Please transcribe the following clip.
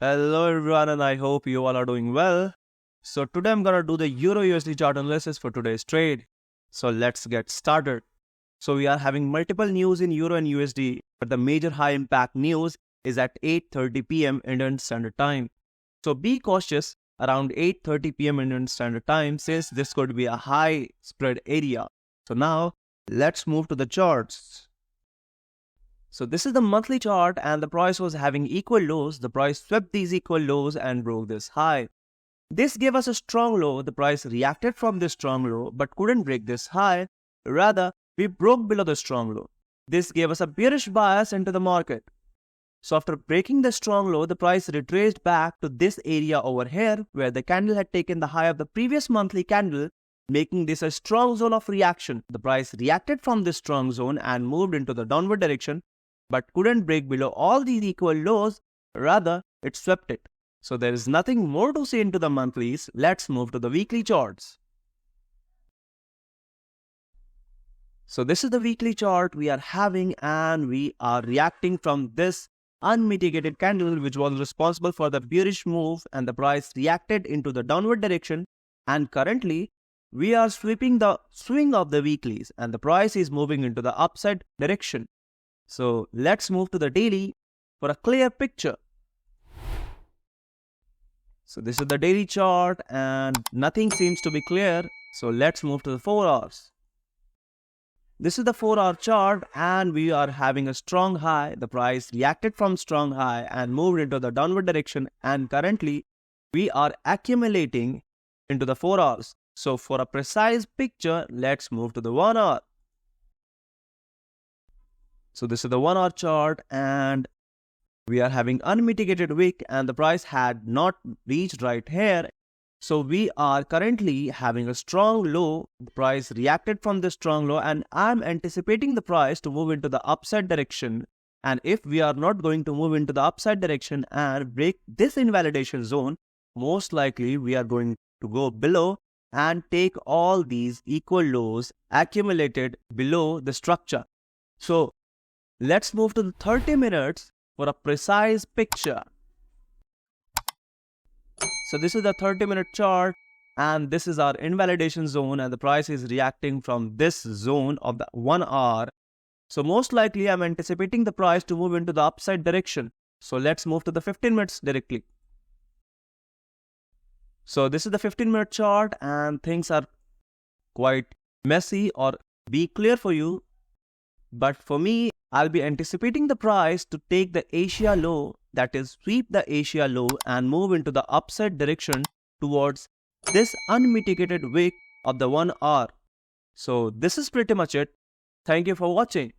Hello everyone, and I hope you all are doing well. So today I'm gonna do the Euro USD chart analysis for today's trade. So let's get started. So we are having multiple news in Euro and USD, but the major high impact news is at 8:30 p.m. Indian Standard Time. So be cautious around 8:30 p.m. Indian Standard Time since this could be a high spread area. So now let's move to the charts. So this is the monthly chart and the price was having equal lows. The price swept these equal lows and broke this high. This gave us a strong low. The price reacted from this strong low but couldn't break this high. Rather, we broke below the strong low. This gave us a bearish bias into the market. So after breaking the strong low, the price retraced back to this area over here where the candle had taken the high of the previous monthly candle, making this a strong zone of reaction. The price reacted from this strong zone and moved into the downward direction, but couldn't break below all these equal lows. Rather, it swept it. So there is nothing more to say into the monthlies. Let's move to the weekly charts. So this is the weekly chart we are having, and we are reacting from this unmitigated candle which was responsible for the bearish move, and the price reacted into the downward direction, and currently we are sweeping the swing of the weeklies and the price is moving into the upside direction. So let's move to the daily for a clear picture. So this is the daily chart and nothing seems to be clear. So let's move to the 4 hours. This is the 4-hour chart and we are having a strong high. The price reacted from strong high and moved into the downward direction, and currently we are accumulating into the 4 hours. So for a precise picture, let's move to the 1 hour. So this is the 1 hour chart and we are having unmitigated wick and the price had not reached right here. So we are currently having a strong low. The price reacted from this strong low and I'm anticipating the price to move into the upside direction. And if we are not going to move into the upside direction and break this invalidation zone, most likely we are going to go below and take all these equal lows accumulated below the structure. So let's move to the 30 minutes for a precise picture. So this is the 30-minute chart and this is our invalidation zone, and the price is reacting from this zone of the 1 hour. So most likely I'm anticipating the price to move into the upside direction. So let's move to the 15 minutes directly. So this is the 15-minute chart and things are quite messy or be clear for you. But for me, I'll be anticipating the price to take the Asia low, that is sweep the Asia low and move into the upside direction towards this unmitigated wick of the 1 hour. So this is pretty much it. Thank you for watching.